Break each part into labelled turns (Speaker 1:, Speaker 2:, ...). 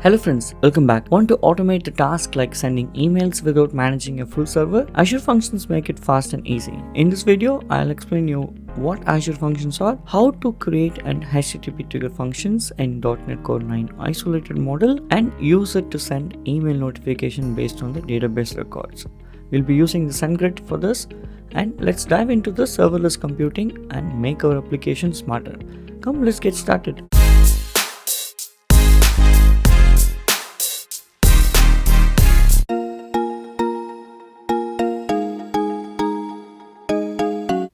Speaker 1: Hello friends, welcome back. Want to automate the task like sending emails without managing a full server? Azure Functions make it fast and easy. In this video, I'll explain you what Azure Functions are, how to create an HTTP trigger functions in .NET Core 9 isolated model, and use it to send email notification based on the database records. We'll be using the SendGrid for this, and let's dive into the serverless computing and make our application smarter. Come, let's get started.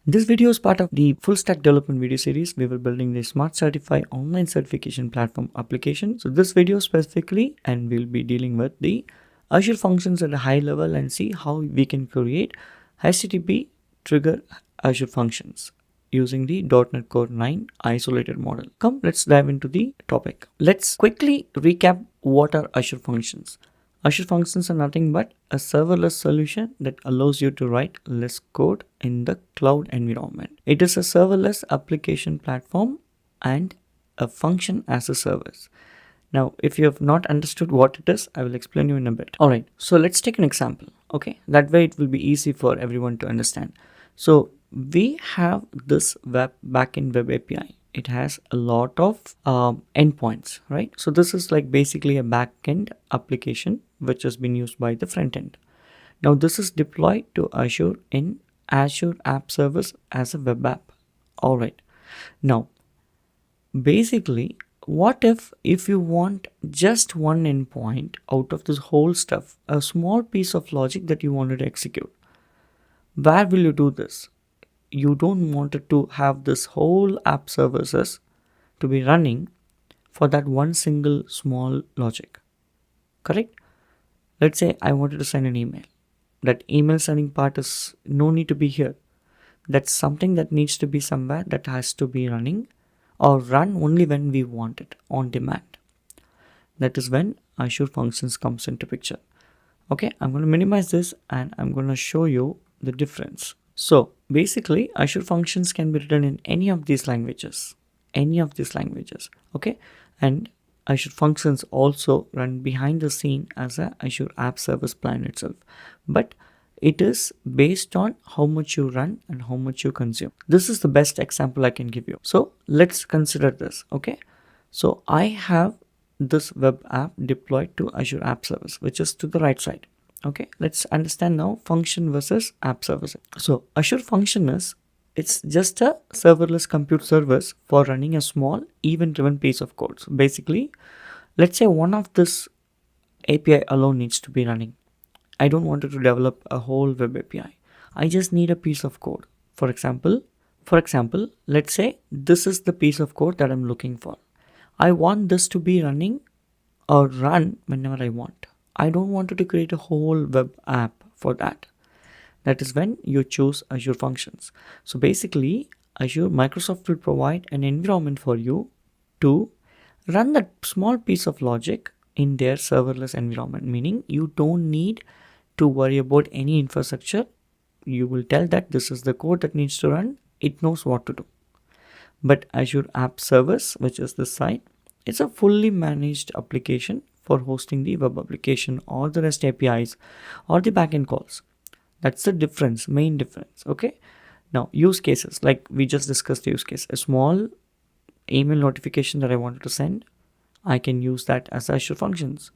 Speaker 1: This video is part of the full stack development video series. We were building the Smart Certify online certification platform application. So this video specifically, and we'll be dealing with the Azure Functions at a high level and see how we can create HTTP trigger Azure Functions using the .NET Core 9 isolated model. Come, let's dive into the topic. Let's quickly recap what are Azure Functions. Azure Functions are nothing but a serverless solution that allows you to write less code in the cloud environment. It is a serverless application platform and a function as a service. Now, if you have not understood what it is, I will explain you in a bit. Alright, so let's take an example. Okay, that way it will be easy for everyone to understand. So we have this backend web API. It has a lot of endpoints, right? So this is like basically a backend application which has been used by the front end. Now this is deployed to Azure in Azure App Service as a web app. All right. Now, basically, what if you want just one endpoint out of this whole stuff, a small piece of logic that you wanted to execute? Where will you do this? You don't want it to have this whole app services to be running for that one single small logic. Correct? Let's say I wanted to send an email. That email sending part is no need to be here. That's something that needs to be somewhere that has to be running or run only when we want it on demand. That is when Azure Functions comes into picture. Okay, I'm going to minimize this and I'm going to show you the difference. So basically Azure Functions can be written in any of these languages, okay, and Azure Functions also run behind the scene as a Azure App Service plan itself, but it is based on how much you run and how much you consume. This is the best example I can give you. So let's consider this. Okay, so I have this web app deployed to Azure App Service, which is to the right side. Okay, let's understand now function versus app service. So Azure Function it's just a serverless compute service for running a small event-driven piece of code. So basically, let's say one of this API alone needs to be running. I don't want to develop a whole web API. I just need a piece of code. For example, let's say this is the piece of code that I'm looking for. I want this to be running or run whenever I want. I don't want to create a whole web app for that. That is when you choose Azure Functions. So basically, Microsoft will provide an environment for you to run that small piece of logic in their serverless environment, meaning you don't need to worry about any infrastructure. You will tell that this is the code that needs to run. It knows what to do. But Azure App Service, which is this side, it's a fully managed application for hosting the web application or the REST APIs or the backend calls. That's the difference, main difference. Okay. Now use cases, like we just discussed use case, a small email notification that I wanted to send, I can use that as Azure Functions.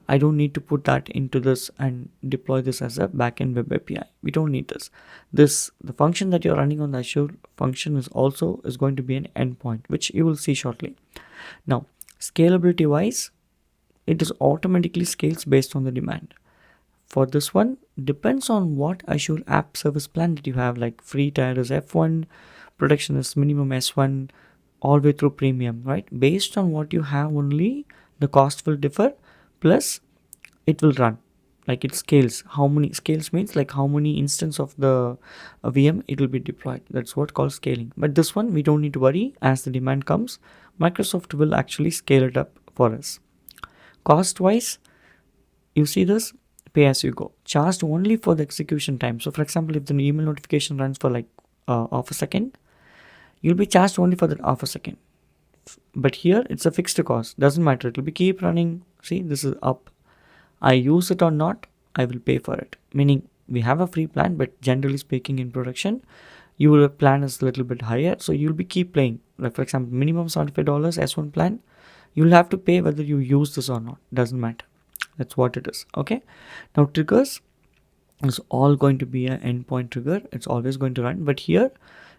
Speaker 1: I don't need to put that into this and deploy this as a backend web API. We don't need this. The function that you're running on the Azure Function is going to be an endpoint, which you will see shortly. Now, scalability wise, it is automatically scales based on the demand. For this one, depends on what Azure App Service plan that you have, like free tier is F1, production is minimum S1, all the way through premium, right? Based on what you have only, the cost will differ, plus it will run. Like it scales. How many scales means like how many instance of the VM it will be deployed. That's what called scaling. But this one, we don't need to worry. As the demand comes, Microsoft will actually scale it up for us. Cost wise, you see this, pay as you go, charged only for the execution time. So for example, if the email notification runs for like half a second, you'll be charged only for that half a second. but here it's a fixed cost, doesn't matter, it will be keep running. See, this is up, I use it or not, I will pay for it. Meaning we have a free plan, but generally speaking in production, your plan is a little bit higher, so you'll be keep playing. Like for example, minimum $75 S1 plan, you'll have to pay whether you use this or not, doesn't matter. That's what it is. Okay, now triggers is all going to be an endpoint trigger, it's always going to run, but here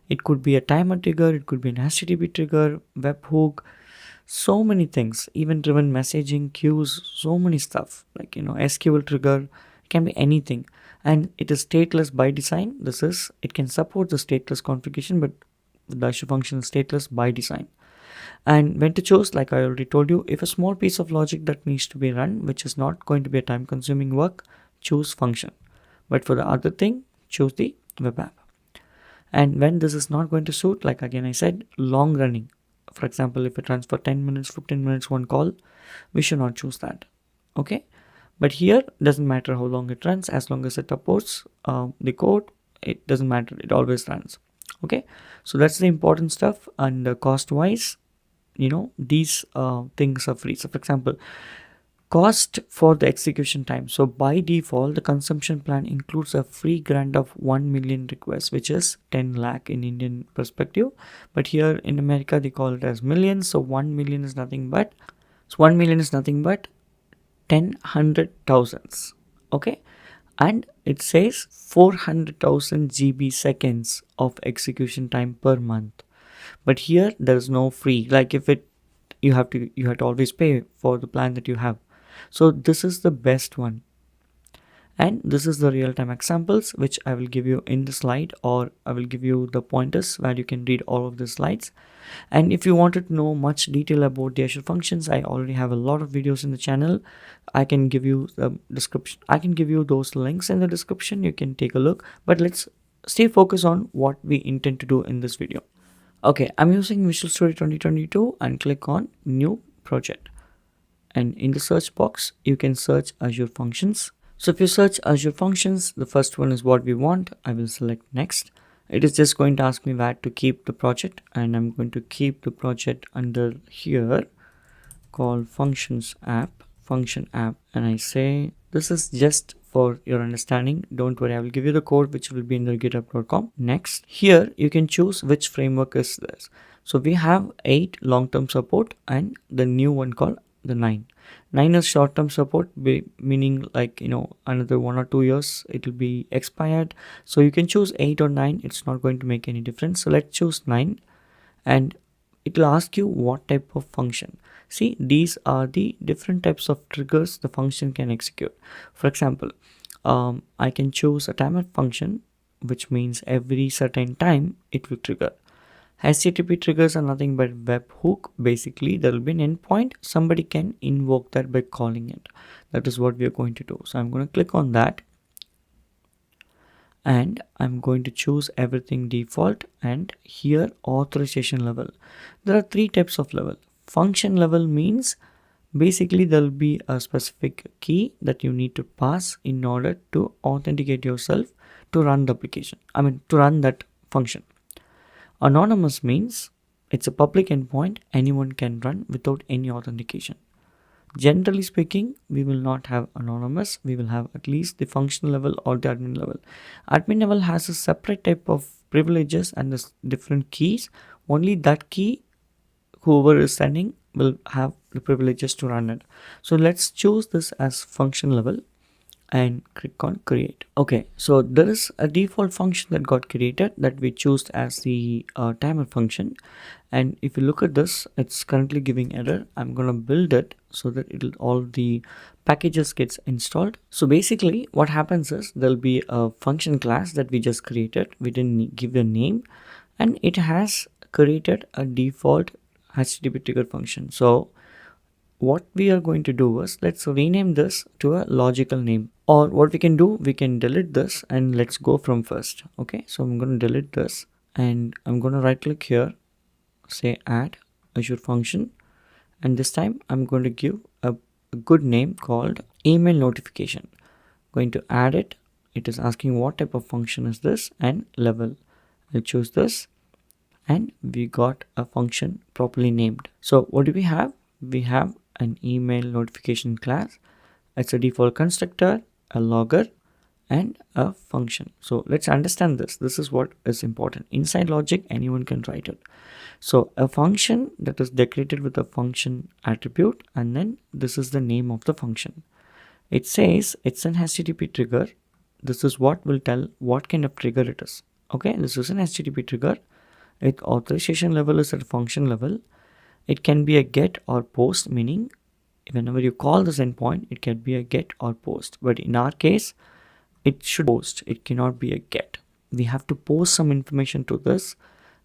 Speaker 1: it could be a timer trigger, it could be an HTTP trigger, webhook, so many things, event driven messaging, queues, so many stuff, like SQL trigger, it can be anything. And it is stateless by design. This is, it can support the stateless configuration, but the Azure function is stateless by design. And when to choose, like I already told you, if a small piece of logic that needs to be run, which is not going to be a time consuming work, choose function. But for the other thing, choose the web app. And when this is not going to suit, like again I said, long running, for example, if it runs for 10 minutes, 15 minutes, one call, we should not choose that. Okay, but here doesn't matter how long it runs, as long as it supports the code, it doesn't matter, it always runs. Okay, so that's the important stuff. And cost wise, these things are free. So for example, cost for the execution time, so by default the consumption plan includes a free grant of 1 million requests, which is 10 lakh in Indian perspective, but here in America they call it as millions. So 1 million is nothing but 10,100,000. Okay, and it says 400,000 GB seconds of execution time per month. But here there is no free, like if it you have to always pay for the plan that you have. So this is the best one, and this is the real-time examples which I will give you in the slide, or I will give you the pointers where you can read all of the slides. And if you wanted to know much detail about the Azure functions, I already have a lot of videos in the channel. I can give you the description, I can give you those links in the description, you can take a look. But let's stay focused on what we intend to do in this video. Okay, I'm using Visual Studio 2022 and click on new project, and in the search box you can search Azure Functions. So if you search Azure Functions, the first one is what we want. I will select next. It is just going to ask me where to keep the project, and I'm going to keep the project under here called Functions app, function app, and I say this is just for your understanding, don't worry, I will give you the code which will be in the github.com. Next, here you can choose which framework is this. So we have 8 long-term support and the new one called the 9 is short-term support, meaning like another 1 or 2 years it will be expired. So you can choose 8 or 9, it's not going to make any difference. So let's choose 9, and it will ask you what type of function. See, these are the different types of triggers the function can execute. For example, I can choose a timer function, which means every certain time it will trigger. HTTP triggers are nothing but webhook. Basically, there will be an endpoint. Somebody can invoke that by calling it. That is what we are going to do. So I'm going to click on that, and I'm going to choose everything default, and here authorization level. There are 3 types of level. Function level means basically there will be a specific key that you need to pass in order to authenticate yourself to run the application. To run that function. Anonymous means it's a public endpoint, anyone can run without any authentication. Generally speaking, we will not have anonymous, we will have at least the function level or the admin level. Admin level has a separate type of privileges and the different keys. Only that key, whoever is sending, will have the privileges to run it. So let's choose this as function level and click on create. Okay, so there is a default function that got created that we choose as the timer function, and if you look at this, it's currently giving error. I'm gonna build it so that it'll all the packages gets installed. So basically what happens is there'll be a function class that we just created, we didn't give the name, and it has created a default HTTP trigger function. So what we are going to do is let's rename this to a logical name, or what we can do, we can delete this and let's go from first. Okay, so I'm going to delete this and I'm going to right click here, say add Azure function, and this time I'm going to give a good name called email notification. Going to add it. It is asking what type of function is this and level. I'll choose this and we got a function properly named. So what do we have? We have an email notification class. It's a default constructor, a logger, and a function. So let's understand this. This is what is important. Inside logic, anyone can write it. So a function that is decorated with a function attribute, and then this is the name of the function. It says it's an HTTP trigger. This is what will tell what kind of trigger it is. Okay, this is an HTTP trigger. Its authorization level is at function level. It can be a get or post, meaning whenever you call this endpoint, it can be a get or post. But in our case, it should post. It cannot be a get. We have to post some information to this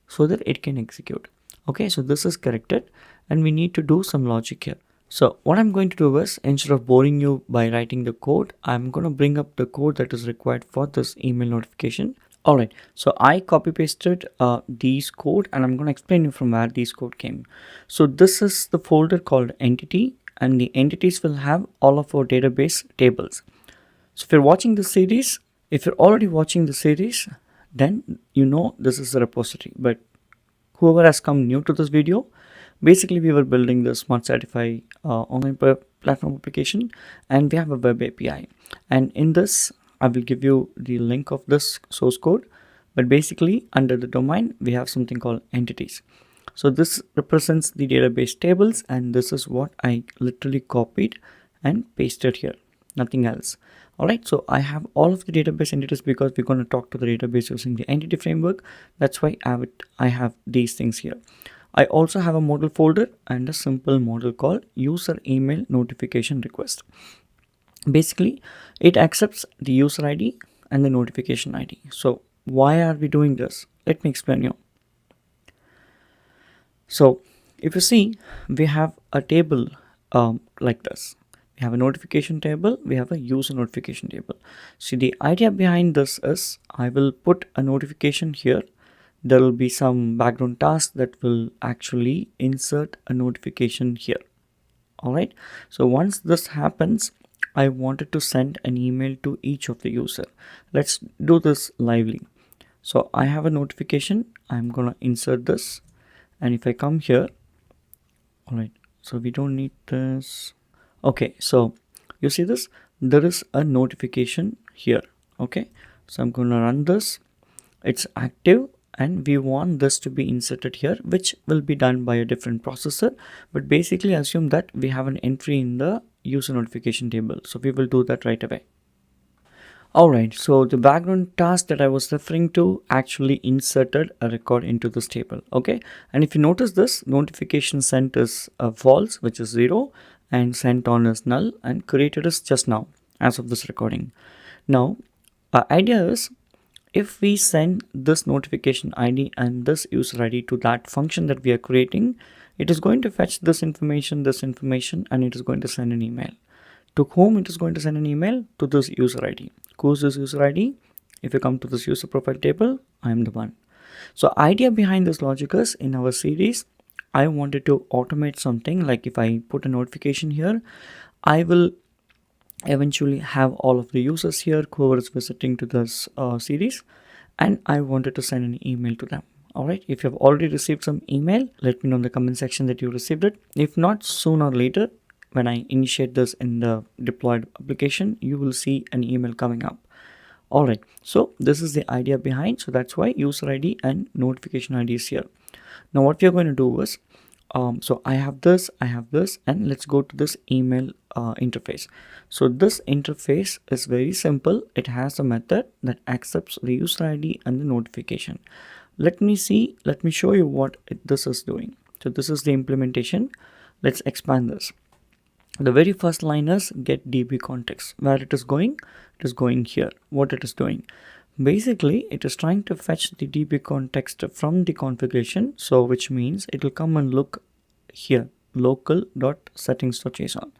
Speaker 1: so that it can execute. Okay, so this is corrected, and we need to do some logic here. So what I'm going to do is, instead of boring you by writing the code, I'm going to bring up the code that is required for this email notification. Alright, so I copy pasted these code, and I'm going to explain you from where these code came. So this is the folder called entity, and the entities will have all of our database tables. So if you're watching the series, if you're already watching the series, then you know this is the repository. But whoever has come new to this video, basically we were building the Smart Certify online platform application, and we have a web API. And in this, I will give you the link of this source code. But basically, under the domain, we have something called entities. So this represents the database tables, and this is what I literally copied and pasted here, nothing else. Alright, so I have all of the database entities because we're going to talk to the database using the entity framework. That's why I have these things here. I also have a model folder and a simple model called user email notification request. Basically, it accepts the user ID and the notification ID. So why are we doing this? Let me explain you. So if you see, we have a table like this. We have a notification table, we have a user notification table. See, the idea behind this is I will put a notification here. There will be some background task that will actually insert a notification here. Alright, so once this happens, I wanted to send an email to each of the user. Let's do this lively. So I have a notification. I'm gonna insert this, and if I come here, alright, so we don't need this. Okay, so you see this, there is a notification here. Okay, so I'm gonna run this. It's active, and we want this to be inserted here, which will be done by a different processor. But basically assume that we have an entry in the user notification table, so we will do that right away. Alright, so the background task that I was referring to actually inserted a record into this table. Okay, and if you notice, this notification sent is false, which is 0, and sent on is null, and created is just now as of this recording. Now our idea is, if we send this notification ID and this user ID to that function that we are creating, it is going to fetch this information, and it is going to send an email. To whom it is going to send an email? To this user ID. Who's this user ID? If you come to this user profile table, I am the one. So idea behind this logic is, in our series, I wanted to automate something. Like if I put a notification here, I will eventually have all of the users here, whoever is visiting to this series, and I wanted to send an email to them. Alright, if you have already received some email, let me know in the comment section that you received it. If not, sooner or later, when I initiate this in the deployed application, you will see an email coming up. Alright, so this is the idea behind. So that's why user ID and notification ID is here. Now what we are going to do is, so I have this, and let's go to this email interface. So this interface is very simple. It has a method that accepts the user ID and the notification. Let me show you what this is doing. So this is the implementation. Let's expand this. The very first line is get DB context. Where it is going? It is going here. What it is doing? Basically, it is trying to fetch the DB context from the configuration. So which means it will come and look here, local.settings.json.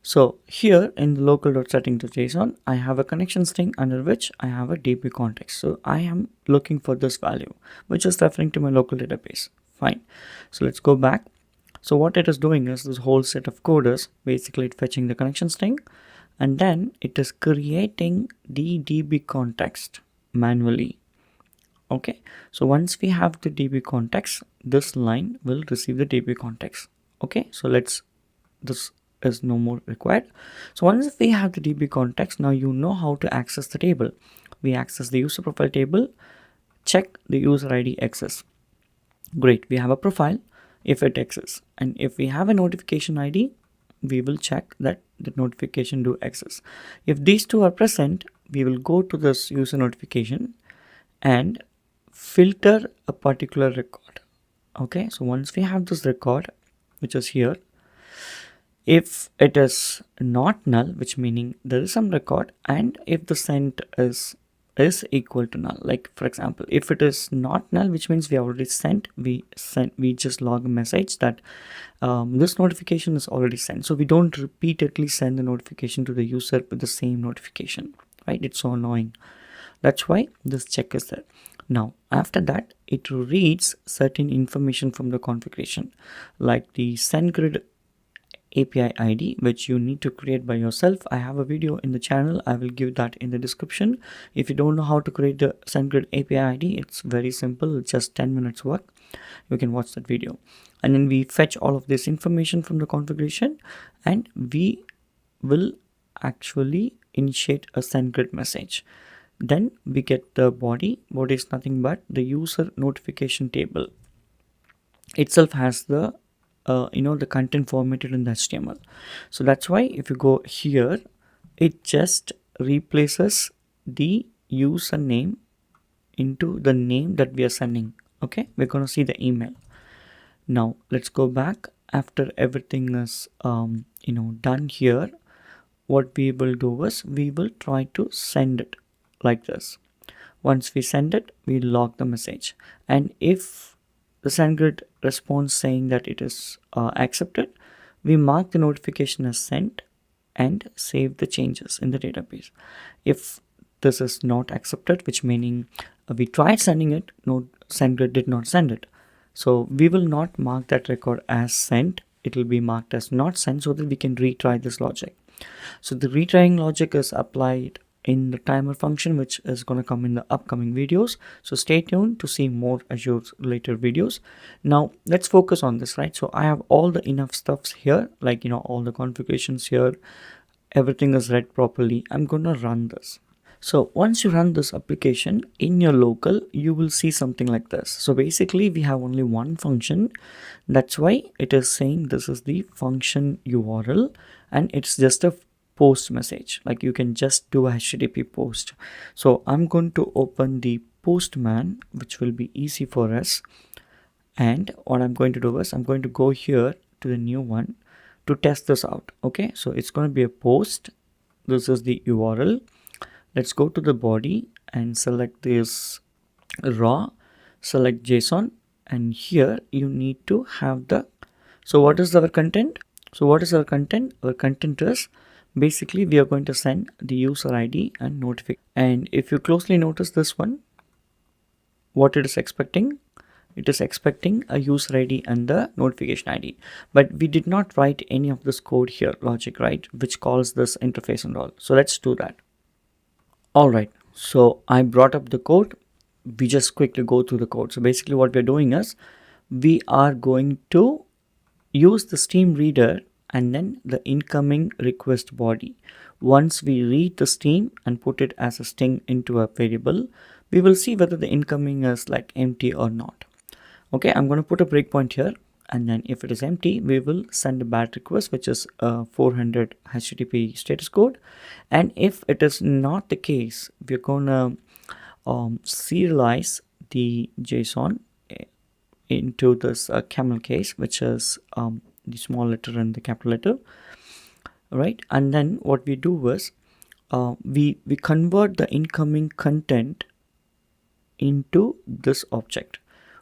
Speaker 1: So here in the local.settings.json, I have a connection string under which I have a DB context. So I am looking for this value, which is referring to my local database. Fine. So let's go back. So what it is doing is, this whole set of code is basically fetching the connection string, and then it is creating the DB context manually. Okay, so once we have the DB context, this line will receive the DB context. Okay, so this is no more required. So once we have the DB context, now you know how to access the table. We access the user profile table, check the user ID access. Great, we have a profile if it exists, and if we have a notification ID, we will check that the notification do access. If these two are present, we will go to this user notification and filter a particular record. Okay, so once we have this record, which is here, if it is not null, which meaning there is some record, and if the sent is equal to null, like for example, if it is not null, which means we already sent, we just log a message that this notification is already sent, so we don't repeatedly send the notification to the user with the same notification, right? It's so annoying. That's why this check is there. Now after that, it reads certain information from the configuration, like the SendGrid API ID, which you need to create by yourself. I have a video in the channel, I will give that in the description. If you don't know how to create the SendGrid API ID, it's very simple, it's just 10 minutes work. You can watch that video. And then we fetch all of this information from the configuration, and we will actually initiate a SendGrid message. Then we get the body is nothing but the user notification table itself has the the content formatted in the HTML. So that's why if you go here, it just replaces the username into the name that we are sending. Okay, we're going to see the email. Now let's go back. After everything is done here, what we will do is we will try to send it like this. Once we send it, we log the message, and if the SendGrid response saying that it is accepted, we mark the notification as sent and save the changes in the database. If this is not accepted, which meaning we tried sending it, no, SendGrid did not send it, so we will not mark that record as sent, it will be marked as not sent, so that we can retry this logic. So the retrying logic is applied in the timer function, which is going to come in the upcoming videos. So stay tuned to see more Azure related videos. Now let's focus on this, right? So I have all the enough stuffs here, like all the configurations here, everything is read properly. I'm going to run this. So once you run this application in your local, you will see something like this. So basically we have only one function. That's why it is saying this is the function URL, and it's just a post message, like you can just do a HTTP post. So I'm going to open the postman, which will be easy for us, and what I'm going to do is I'm going to go here to the new one to test this out. Okay, so it's going to be a post. This is the URL. Let's go to the body and select this raw, select JSON, and here you need to have the, so what is our content? So what is our content? Our content is basically we are going to send the user ID and notification. And if you closely notice this one, what it is expecting, it is expecting a user ID and the notification ID, but we did not write any of this code here, logic, right, which calls this interface and all. So let's do that. All right, so I brought up the code. We just quickly go through the code. So basically what we're doing is we are going to use the Steam reader and then the incoming request body. Once we read the Steam and put it as a string into a variable, we will see whether the incoming is like empty or not. Okay, I'm going to put a breakpoint here, and then if it is empty, we will send a bad request, which is 400 HTTP status code. And if it is not the case, we're going to serialize the JSON into this camel case, which is the small letter and the capital letter, right? And then what we do is we convert the incoming content into this object.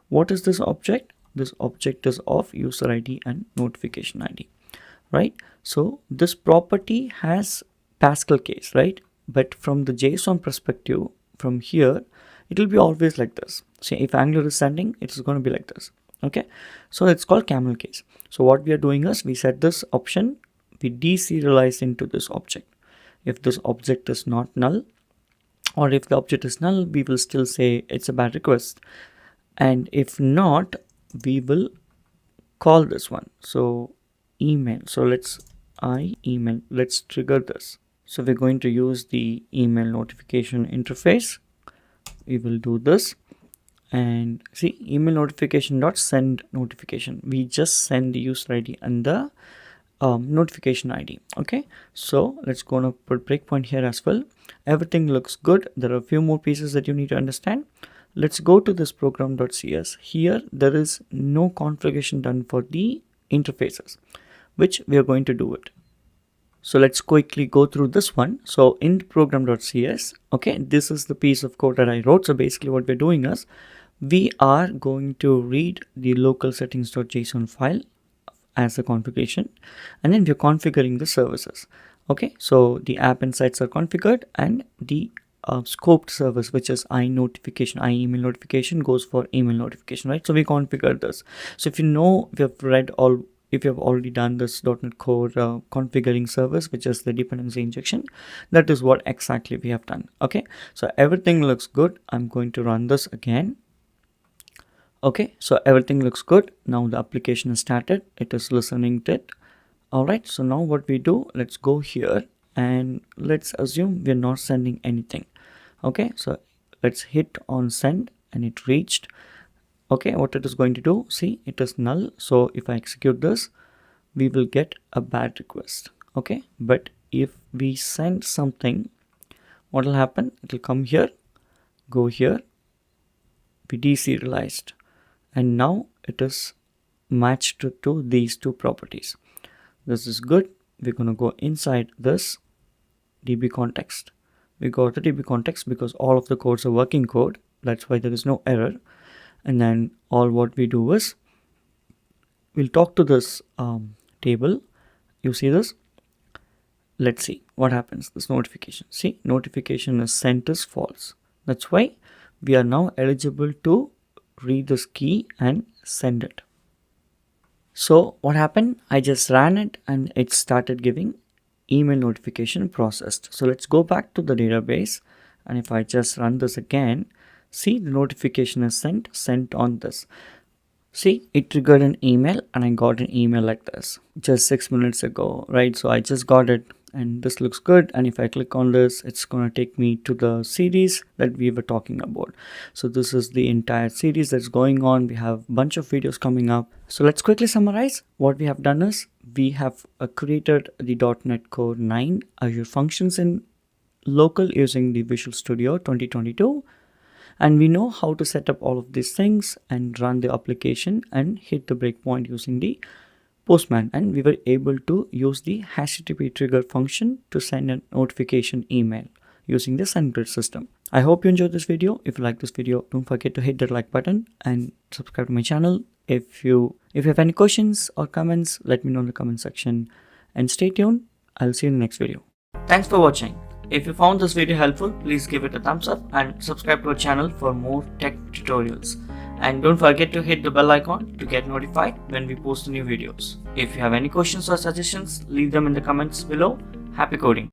Speaker 1: What is this object? This object is of user ID and notification ID, right? So this property has Pascal case, right? But from the JSON perspective, from here, it will be always like this. See, if Angular is sending, it is going to be like this. Okay, so it's called camel case. So what we are doing is we set this option, we deserialize into this object. If this object is not null, or if the object is null, we will still say it's a bad request. And if not, we will call this one. So email. So let's email. Let's trigger this. So we're going to use the email notification interface. We will do this. And see, email notification dot send notification. We just send the user ID and the notification ID. Okay, so let's go and put breakpoint here as well. Everything looks good. There are a few more pieces that you need to understand. Let's go to this program.cs. Here there is no configuration done for the interfaces, which we are going to do it. So let's quickly go through this one. So in program.cs, okay, this is the piece of code that I wrote. So basically what we're doing is we are going to read the local settings.json file as a configuration, and then we're configuring the services. Okay, so the app insights are configured, and the scoped service, which is email notification, goes for email notification, right? So we configured this. So if you know, if you have already done this .NET Core configuring service, which is the dependency injection, that is what exactly we have done. Okay, so everything looks good. I'm going to run this again. Okay, so everything looks good. Now the application is started. It is listening to it. All right, so now what we do, let's go here and let's assume we're not sending anything. Okay, so let's hit on send and it reached. Okay, what it is going to do, see, it is null. So if I execute this, we will get a bad request. Okay, but if we send something, what will happen? It will come here, go here, be deserialized, and now it is matched to these two properties. This is good. We're going to go inside this DB context. We got the DB context because all of the codes are working code. That's why there is no error. And then all what we do is we'll talk to this table. You see this? Let's see what happens. This notification. See, notification is sent as false. That's why we are now eligible to read this key and send it. So what happened? I just ran it and it started giving email notification processed. So let's go back to the database, and if I just run this again, see, the notification is sent on this. See, it triggered an email and I got an email like this just 6 minutes ago, right? So I just got it and this looks good. And if I click on this, it's going to take me to the series that we were talking about. So this is the entire series that's going on. We have a bunch of videos coming up. So let's quickly summarize. What we have done is we have created the .NET Core 9 Azure Functions in local using the Visual Studio 2022. And we know how to set up all of these things and run the application and hit the breakpoint using the Postman. And we were able to use the HTTP trigger function to send a notification email using the SendGrid system. I hope you enjoyed this video. If you like this video, don't forget to hit that like button and subscribe to my channel. If you have any questions or comments, let me know in the comment section. And stay tuned. I'll see you in the next video. Thanks for watching. If you found this video helpful, please give it a thumbs up and subscribe to our channel for more tech tutorials. And don't forget to hit the bell icon to get notified when we post new videos. If you have any questions or suggestions, leave them in the comments below. Happy coding!